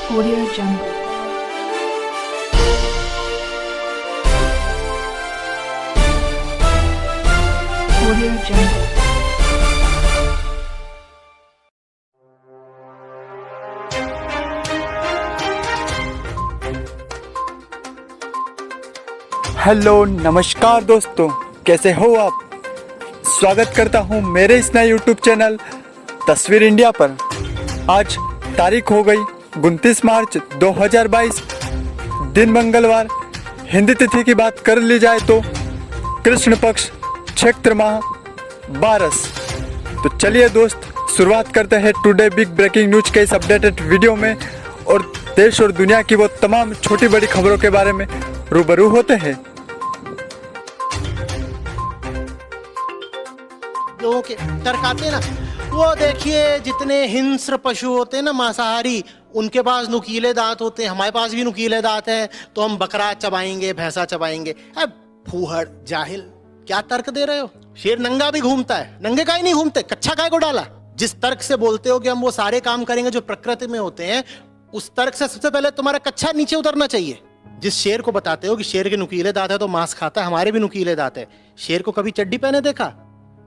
Audio Jungle. Audio Jungle. Hello नमस्कार दोस्तों, कैसे हो आप। स्वागत करता हूं मेरे इस नए यूट्यूब चैनल तस्वीर इंडिया पर। आज तारीख हो गई 29 मार्च 2022, दिन मंगलवार। हिंदी तिथि की बात कर ली जाए तो कृष्ण पक्ष चैत्र माह 12। तो चलिए दोस्त, शुरुआत करते हैं टुडे बिग ब्रेकिंग न्यूज के इस अपडेटेड वीडियो में और देश और दुनिया की वो तमाम छोटी बड़ी खबरों के बारे में रूबरू होते हैं। लोगों के तर्क आते हैं ना, वो देखिए जितने हिंस्र पशु होते हैं ना मांसाहारी, उनके पास नुकीले दांत होते हैं, हमारे पास भी नुकीले दांत हैं, तो हम बकरा चबाएंगे, भैंसा चबाएंगे। अब फूहड़ जाहिल, क्या तर्क दे रहे हो। शेर नंगा भी घूमता है, नंगे का ही नहीं घूमते, कच्छा काय को डाला। जिस तर्क से बोलते हो कि हम वो सारे काम करेंगे जो प्रकृति में होते हैं, उस तर्क से सबसे पहले तुम्हारा कच्छा नीचे उतरना चाहिए। जिस शेर को बताते हो कि शेर के नुकीले दांत है तो मांस खाता है, हमारे भी नुकीले दांत है, शेर को कभी चड्डी पहने देखा?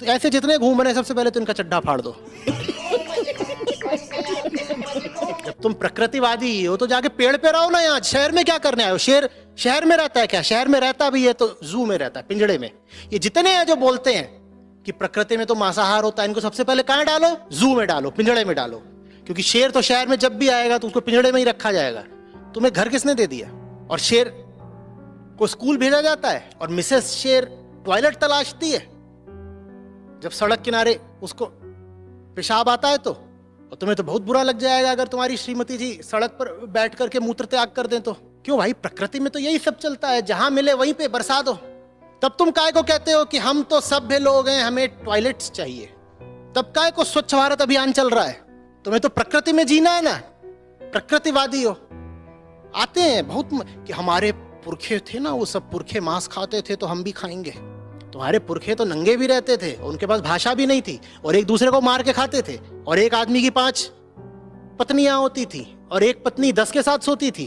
तो ऐसे जितने घूम रहे हैं सबसे पहले तो इनका चड्डा फाड़ दो। जब तुम प्रकृतिवादी हो तो जाके पेड़ पे रहो ना। यहाँ शहर में क्या करने आए हो? शेर शहर में रहता है क्या? शहर में रहता भी है तो जू में रहता है, पिंजड़े में। ये जितने हैं जो बोलते हैं कि प्रकृति में तो मांसाहार होता है, इनको सबसे पहले कहाँ डालो? जू में डालो, पिंजड़े में डालो। क्योंकि शेर तो शहर में जब भी आएगा तो उसको पिंजड़े में ही रखा जाएगा। तुम्हें घर किसने दे दिया? और शेर को स्कूल भेजा जाता है और मिसेस शेर टॉयलेट तलाशती है जब सड़क किनारे उसको पेशाब आता है तो। और तुम्हें तो बहुत बुरा लग जाएगा अगर तुम्हारी श्रीमती जी सड़क पर बैठ करके मूत्र त्याग कर दें तो। क्यों भाई, प्रकृति में तो यही सब चलता है, जहां मिले वहीं पे बरसा दो। तब तुम काय को कहते हो कि हम तो सभ्य लोग हैं, हमें टॉयलेट्स चाहिए। तब काय को स्वच्छ भारत अभियान चल रहा है। तुम्हें तो प्रकृति में जीना है ना, प्रकृतिवादी हो। आते हैं बहुत कि हमारे पुरखे थे ना, वो सब पुरखे मांस खाते थे तो हम भी खाएंगे। तुम्हारे पुरखे तो नंगे भी रहते थे, उनके पास भाषा भी नहीं थी और एक दूसरे को मार के खाते थे। और एक आदमी की 5 पत्नियां होती थी और एक पत्नी 10 के साथ सोती थी।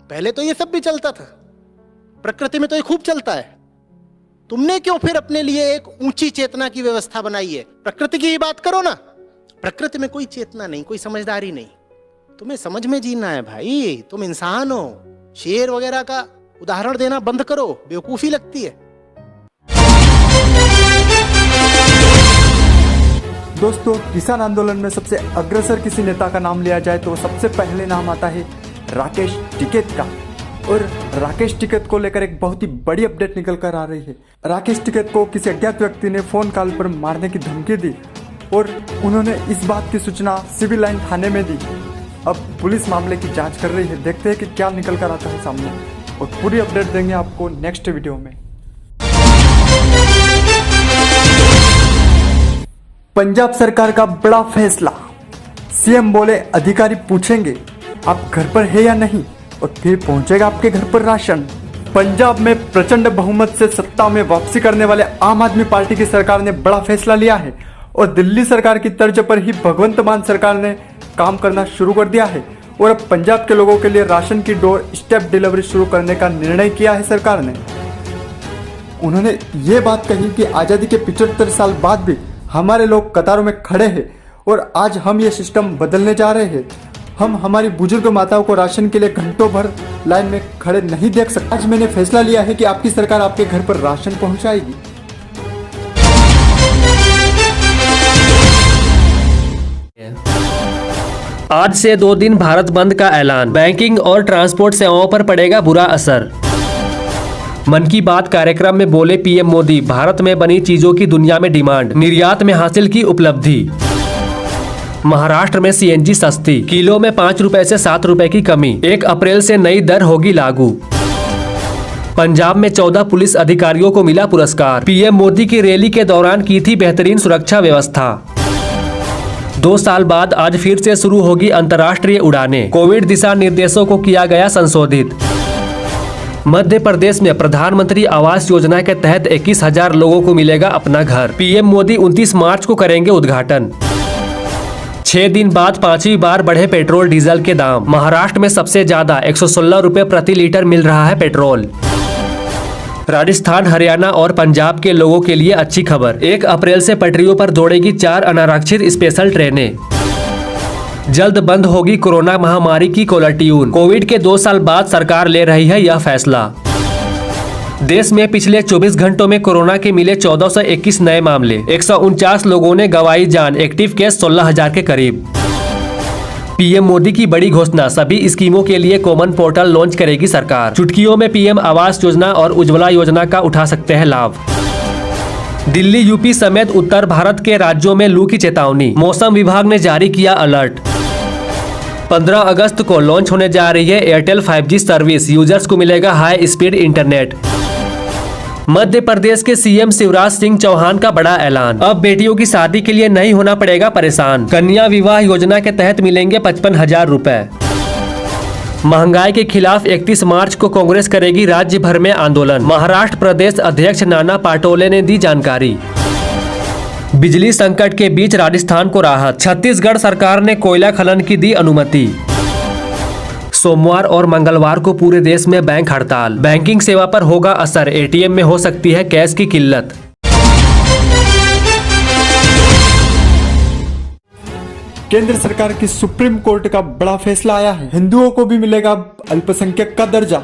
पहले तो ये सब भी चलता था, प्रकृति में तो ये खूब चलता है। तुमने क्यों फिर अपने लिए एक ऊंची चेतना की व्यवस्था बनाई है? प्रकृति की ही बात करो ना। प्रकृति में कोई चेतना नहीं, कोई समझदारी नहीं। तुम्हें समझ में जीना है भाई, तुम इंसान हो। शेर वगैरह का उदाहरण देना बंद करो, बेवकूफी लगती है। दोस्तों, किसान आंदोलन में सबसे अग्रसर किसी नेता का नाम लिया जाए तो सबसे पहले नाम आता है राकेश टिकैत का। और राकेश टिकैत को लेकर एक बहुत ही बड़ी अपडेट निकल कर आ रही है। राकेश टिकैत को किसी अज्ञात व्यक्ति ने फोन कॉल पर मारने की धमकी दी और उन्होंने इस बात की सूचना सिविल लाइन थाने में दी। अब पुलिस मामले की जांच कर रही है, देखते हैं कि क्या निकल कर आता है सामने, और पूरी अपडेट देंगे आपको नेक्स्ट वीडियो में। पंजाब सरकार का बड़ा फैसला। सीएम बोले अधिकारी पूछेंगे आप घर पर है या नहीं और फिर पहुंचेगा आपके घर पर राशन। पंजाब में प्रचंड बहुमत से सत्ता में वापसी करने वाले आम आदमी पार्टी की सरकार ने बड़ा फैसला लिया है और दिल्ली सरकार की तर्ज पर ही भगवंत मान सरकार ने काम करना शुरू कर दिया है और अब पंजाब के लोगों के लिए राशन की डोर स्टेप डिलीवरी शुरू करने का निर्णय किया है सरकार ने। उन्होंने ये बात कही कि आज़ादी के 75 साल बाद भी हमारे लोग कतारों में खड़े हैं और आज हम ये सिस्टम बदलने जा रहे हैं। हम हमारी बुजुर्ग माताओं को राशन के लिए घंटों भर लाइन में खड़े नहीं देख सकते। आज मैंने फैसला लिया है कि आपकी सरकार आपके घर पर राशन पहुंचाएगी। आज से 2 दिन भारत बंद का ऐलान। बैंकिंग और ट्रांसपोर्ट सेवाओं पर पड़ेगा बुरा असर। मन की बात कार्यक्रम में बोले पीएम मोदी, भारत में बनी चीजों की दुनिया में डिमांड, निर्यात में हासिल की उपलब्धि। महाराष्ट्र में सीएनजी सस्ती, किलो में 5 रुपए से 7 रुपए की कमी, 1 अप्रैल से नई दर होगी लागू। पंजाब में 14 पुलिस अधिकारियों को मिला पुरस्कार। पीएम मोदी की रैली के दौरान की थी बेहतरीन सुरक्षा व्यवस्था। 2 साल बाद आज फिर से शुरू होगी अंतर्राष्ट्रीय उड़ानें। कोविड दिशा निर्देशों को किया गया संशोधित। मध्य प्रदेश में प्रधानमंत्री आवास योजना के तहत 21,000 लोगों को मिलेगा अपना घर। पीएम मोदी 29 मार्च को करेंगे उद्घाटन। 6 दिन बाद 5वीं बार बढ़े पेट्रोल डीजल के दाम। महाराष्ट्र में सबसे ज्यादा 116 रुपए प्रति लीटर मिल रहा है पेट्रोल। राजस्थान, हरियाणा और पंजाब के लोगों के लिए अच्छी खबर। 1 अप्रैल से पटरियों पर दौड़ेगी 4 अनारक्षित स्पेशल ट्रेनें। जल्द बंद होगी कोरोना महामारी की कॉलर ट्यून। कोविड के 2 साल बाद सरकार ले रही है यह फैसला। देश में पिछले 24 घंटों में कोरोना के मिले 1421 नए मामले। 149 लोगों ने गंवाई जान। एक्टिव केस 16,000 के करीब। पीएम मोदी की बड़ी घोषणा, सभी स्कीमों के लिए कॉमन पोर्टल लॉन्च करेगी सरकार। चुटकियों में पीएम आवास योजना और उज्ज्वला योजना का उठा सकते हैं लाभ। दिल्ली, यूपी समेत उत्तर भारत के राज्यों में लू की चेतावनी। मौसम विभाग ने जारी किया अलर्ट। 15 अगस्त को लॉन्च होने जा रही है एयरटेल 5G सर्विस। यूजर्स को मिलेगा high speed internet. Madhya Pradesh के सीएम शिवराज सिंह चौहान का बड़ा ऐलान। अब बेटियों की शादी के लिए नहीं होना पड़ेगा परेशान। कन्या विवाह योजना के तहत मिलेंगे 55,000 रुपए। महंगाई के खिलाफ 31 मार्च को कांग्रेस करेगी राज्य भर में आंदोलन। महाराष्ट्र प्रदेश अध्यक्ष नाना पाटोले ने दी जानकारी। बिजली संकट के बीच राजस्थान को राहत। छत्तीसगढ़ सरकार ने कोयला खनन की दी अनुमति। सोमवार और मंगलवार को पूरे देश में बैंक हड़ताल। बैंकिंग सेवा पर होगा असर। एटीएम में हो सकती है कैश की किल्लत। केंद्र सरकार की सुप्रीम कोर्ट का बड़ा फैसला आया है। हिंदुओं को भी मिलेगा अल्पसंख्यक का दर्जा।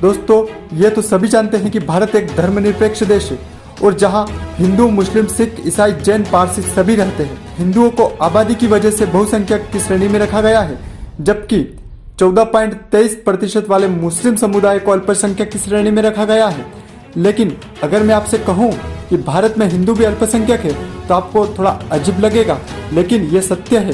दोस्तों, ये तो सभी जानते हैं कि भारत एक धर्मनिरपेक्ष देश है और जहां हिंदू, मुस्लिम, सिख, ईसाई, जैन, पारसी सभी रहते हैं। हिंदुओं को आबादी की वजह से बहुसंख्यक की श्रेणी में रखा गया है, जबकि 14.23% वाले मुस्लिम समुदाय को अल्पसंख्यक की श्रेणी में रखा गया है। लेकिन अगर मैं आपसे कहूं कि भारत में हिंदू भी अल्पसंख्यक है तो आपको थोड़ा अजीब लगेगा, लेकिन यह सत्य है।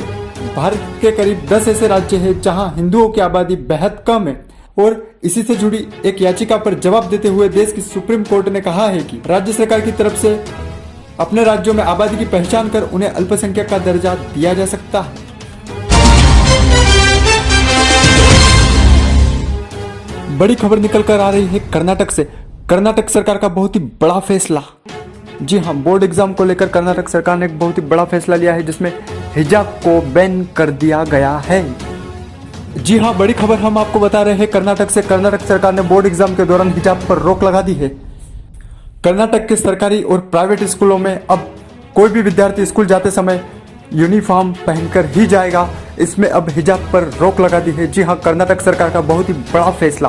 भारत के करीब 10 ऐसे राज्य हैं जहां हिंदुओं की आबादी बेहद कम है। और इसी से जुड़ी एक याचिका पर जवाब देते हुए देश की सुप्रीम कोर्ट ने कहा है कि राज्य सरकार की तरफ से अपने राज्यों में आबादी की पहचान कर उन्हें अल्पसंख्यक का दर्जा दिया जा सकता है। बड़ी खबर निकल कर आ रही है कर्नाटक से। कर्नाटक सरकार का बहुत ही बड़ा फैसला। जी हाँ, बोर्ड एग्जाम को लेकर कर्नाटक सरकार ने एक बहुत ही बड़ा फैसला लिया है, जिसमें हिजाब को बैन कर दिया गया है। जी हाँ, बड़ी खबर हम आपको बता रहे हैं कर्नाटक से। कर्नाटक सरकार ने बोर्ड एग्जाम के दौरान हिजाब पर रोक लगा दी है। कर्नाटक के सरकारी और प्राइवेट स्कूलों में अब कोई भी विद्यार्थी स्कूल जाते समय यूनिफॉर्म पहनकर ही जाएगा। इसमें अब हिजाब पर रोक लगा दी है। जी हाँ, कर्नाटक सरकार का बहुत ही बड़ा फैसला।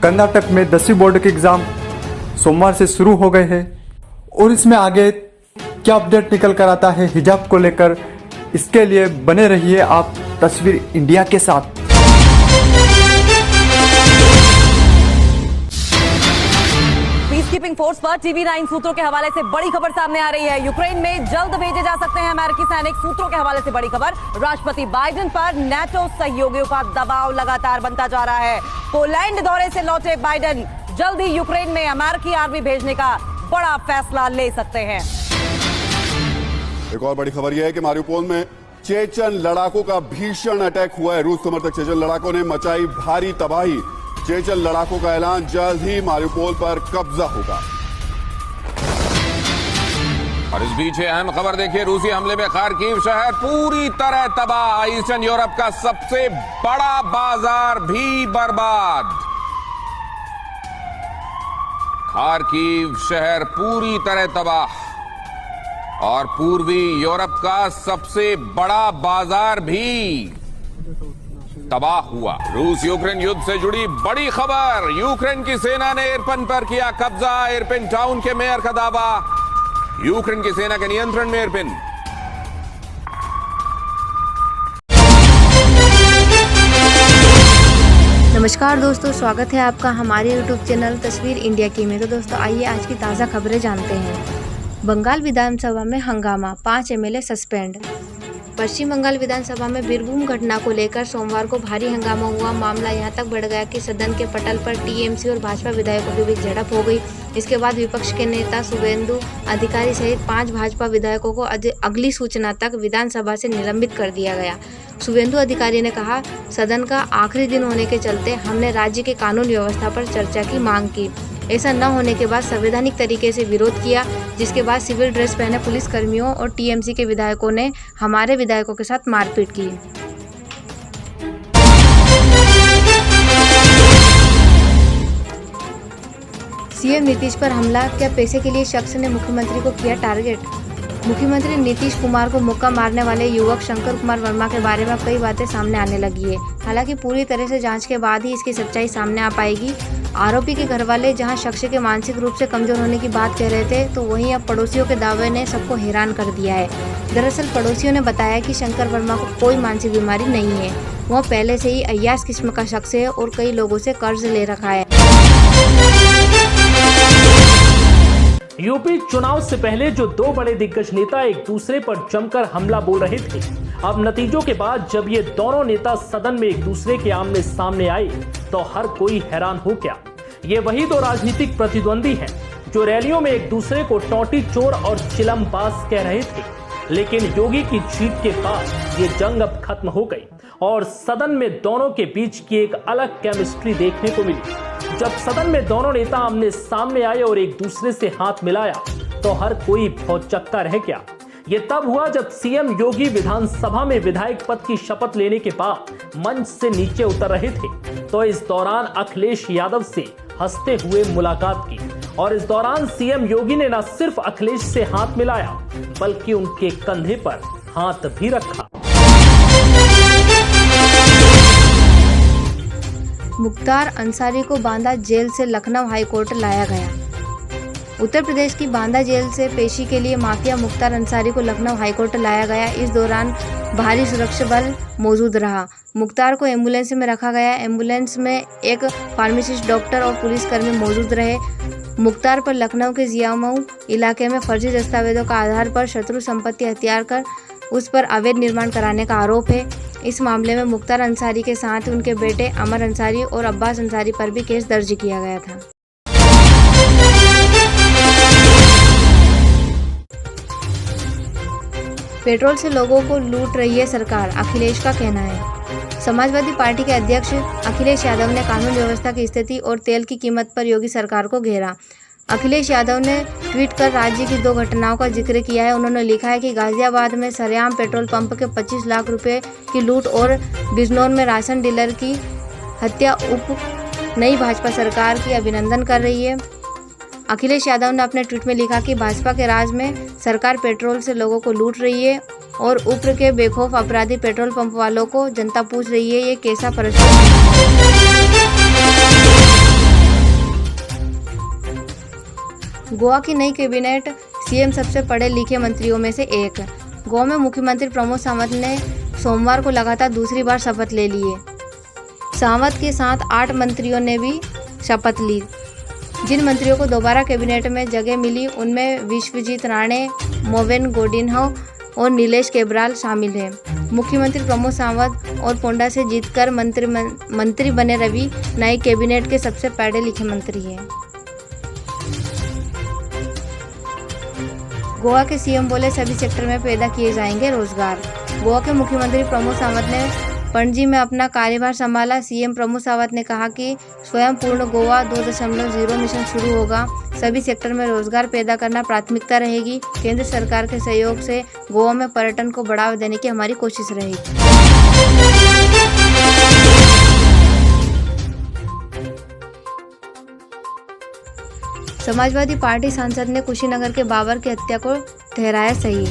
कर्नाटक में 10वीं बोर्ड के एग्जाम सोमवार से शुरू हो गए हैं और इसमें आगे क्या अपडेट निकल कर आता है हिजाब को लेकर, इसके लिए बने रहिए आप तस्वीर इंडिया के साथ। पीसकीपिंग फोर्स पर TV9 सूत्रों के हवाले से बड़ी खबर सामने आ रही है। यूक्रेन में जल्द भेजे जा सकते हैं अमेरिकी सैनिक। सूत्रों के हवाले से बड़ी खबर। राष्ट्रपति बाइडेन पर नेटो सहयोगियों का दबाव लगातार बनता जा रहा है। पोलैंड दौरे से लौटे बाइडेन जल्द ही यूक्रेन में अमेरिकी आर्मी भेजने का बड़ा फैसला ले सकते हैं। एक और बड़ी खबर यह है कि मारिउपोल में चेचन लड़ाकों का भीषण अटैक हुआ है। रूस समर्थक चेचन लड़ाकों ने मचाई भारी तबाही। चेचन लड़ाकों का ऐलान, जल्द ही मारिउपोल पर कब्जा होगा। और इस बीच अहम खबर देखिए, रूसी हमले में खार्किव शहर पूरी तरह तबाह। ईस्टर्न यूरोप का सबसे बड़ा बाजार भी बर्बाद। खार्किव शहर पूरी तरह तबाह और पूर्वी यूरोप का सबसे बड़ा बाजार भी तबाह हुआ। रूस यूक्रेन युद्ध से जुड़ी बड़ी खबर। यूक्रेन की सेना ने इरपिन पर किया कब्जा। इरपिन टाउन के मेयर का दावा, यूक्रेन की सेना के नियंत्रण में इरपिन। नमस्कार दोस्तों, स्वागत है आपका हमारे YouTube चैनल तस्वीर इंडिया की में। तो दोस्तों आइए आज की ताज़ा खबरें जानते हैं। बंगाल विधानसभा में हंगामा, 5 MLA सस्पेंड। पश्चिम बंगाल विधानसभा में बीरभूम घटना को लेकर सोमवार को भारी हंगामा हुआ। मामला यहां तक बढ़ गया कि सदन के पटल पर टीएमसी और भाजपा विधायकों के बीच झड़प हो गई। इसके बाद विपक्ष के नेता शुभेंदु अधिकारी सहित 5 भाजपा विधायकों को अगली सूचना तक विधानसभा से निलंबित कर दिया गया। शुभेंदु अधिकारी ने कहा, सदन का आखिरी दिन होने के चलते हमने राज्य के कानून व्यवस्था पर चर्चा की मांग की। ऐसा न होने के बाद संवैधानिक तरीके से विरोध किया, जिसके बाद सिविल ड्रेस पहने पुलिस कर्मियों और टीएमसी के विधायकों ने हमारे विधायकों के साथ मारपीट की। सीएम नीतीश पर हमला, क्या पैसे के लिए शख्स ने मुख्यमंत्री को किया टारगेट? मुख्यमंत्री नीतीश कुमार को मुक्का मारने वाले युवक शंकर कुमार वर्मा के बारे में कई बातें सामने आने लगी है। हालांकि पूरी तरह से जांच के बाद ही इसकी सच्चाई सामने आ पाएगी। आरोपी के घर वाले जहां शख्स के मानसिक रूप से कमजोर होने की बात कह रहे थे, तो वहीं अब पड़ोसियों के दावे ने सबको हैरान कर दिया है। दरअसल पड़ोसियों ने बताया कि शंकर वर्मा को कोई मानसिक बीमारी नहीं है, वह पहले से ही अय्याश किस्म का शख्स है और कई लोगों से कर्ज ले रखा है। यूपी चुनाव से पहले जो दो बड़े दिग्गज नेता एक दूसरे पर जमकर हमला बोल रहे थे, अब नतीजों के बाद जब ये दोनों नेता सदन में एक दूसरे के आमने सामने आए तो हर कोई हैरान हो गया। ये वही दो राजनीतिक प्रतिद्वंदी हैं जो रैलियों में एक दूसरे को टोंटी चोर और चिलमबाज कह रहे थे, लेकिन योगी की जीत के बाद ये जंग अब खत्म हो गई और सदन में दोनों के बीच की एक अलग केमिस्ट्री देखने को मिली। जब सदन में दोनों नेता आमने सामने आए और एक दूसरे से हाथ मिलाया तो हर कोई भौचक्का रह गया। ये तब हुआ जब सीएम योगी विधानसभा में विधायक पद की शपथ लेने के बाद मंच से नीचे उतर रहे थे, तो इस दौरान अखिलेश यादव से हंसते हुए मुलाकात की और इस दौरान सीएम योगी ने न सिर्फ अखिलेश से हाथ मिलाया बल्कि उनके कंधे पर हाथ भी रखा। मुख्तार अंसारी को बांदा जेल से लखनऊ हाईकोर्ट लाया गया। उत्तर प्रदेश की बांदा जेल से पेशी के लिए माफिया मुख्तार अंसारी को लखनऊ हाईकोर्ट लाया गया। इस दौरान भारी सुरक्षा बल मौजूद रहा। मुख्तार को एम्बुलेंस में रखा गया। एम्बुलेंस में एक फार्मासिस्ट, डॉक्टर और पुलिसकर्मी मौजूद रहे। मुख्तार पर लखनऊ के जियामऊ इलाके में फर्जी दस्तावेजों का आधार पर शत्रु संपत्ति हथियार कर उस पर अवैध निर्माण कराने का आरोप है। इस मामले में मुख्तार अंसारी के साथ उनके बेटे अमर अंसारी और अब्बास अंसारी पर भी केस दर्ज किया गया था। पेट्रोल से लोगों को लूट रही है सरकार, अखिलेश का कहना है। समाजवादी पार्टी के अध्यक्ष अखिलेश यादव ने कानून व्यवस्था की स्थिति और तेल की कीमत पर योगी सरकार को घेरा। अखिलेश यादव ने ट्वीट कर राज्य की दो घटनाओं का जिक्र किया है। उन्होंने लिखा है कि गाजियाबाद में सरेआम पेट्रोल पंप के 25 लाख रुपए की लूट और बिजनौर में राशन डीलर की हत्या नई भाजपा सरकार की अभिनंदन कर रही है। अखिलेश यादव ने अपने ट्वीट में लिखा कि भाजपा के राज में सरकार पेट्रोल से लोगों को लूट रही है और उप्र के बेखौफ अपराधी पेट्रोल पंप वालों को जनता पूछ रही है, ये कैसा गोवा की नई कैबिनेट, सीएम सबसे पढ़े लिखे मंत्रियों में से एक। गोवा में मुख्यमंत्री प्रमोद सावंत ने सोमवार को लगातार दूसरी बार शपथ ले ली है। सावंत के साथ 8 मंत्रियों ने भी शपथ ली। जिन मंत्रियों को दोबारा कैबिनेट में जगह मिली उनमें विश्वजीत राणे, मोवेन गोडिन्हो और नीलेश केबराल शामिल हैं। मुख्यमंत्री प्रमोद सावंत और पोंडा से जीतकर मंत्री बने रवि नए कैबिनेट के सबसे पढ़े लिखे मंत्री हैं। गोवा के सीएम बोले सभी सेक्टर में पैदा किए जाएंगे रोजगार। गोवा के मुख्यमंत्री प्रमोद सावंत ने पणजी में अपना कार्यभार संभाला। सीएम प्रमोद सावंत ने कहा कि स्वयं पूर्ण गोवा 2.0 मिशन शुरू होगा। सभी सेक्टर में रोजगार पैदा करना प्राथमिकता रहेगी। केंद्र सरकार के सहयोग से गोवा में पर्यटन को बढ़ावा देने की हमारी कोशिश रहेगी। समाजवादी पार्टी सांसद ने कुशीनगर के बाबर की हत्या को ठहराया सही।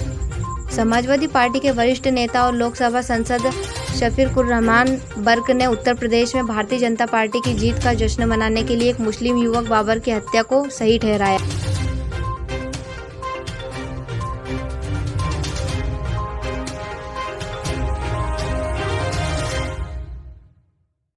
समाजवादी पार्टी के वरिष्ठ नेता और लोकसभा सांसद शफीकुर रहमान बर्क ने उत्तर प्रदेश में भारतीय जनता पार्टी की जीत का जश्न मनाने के लिए एक मुस्लिम युवक बाबर की हत्या को सही ठहराया।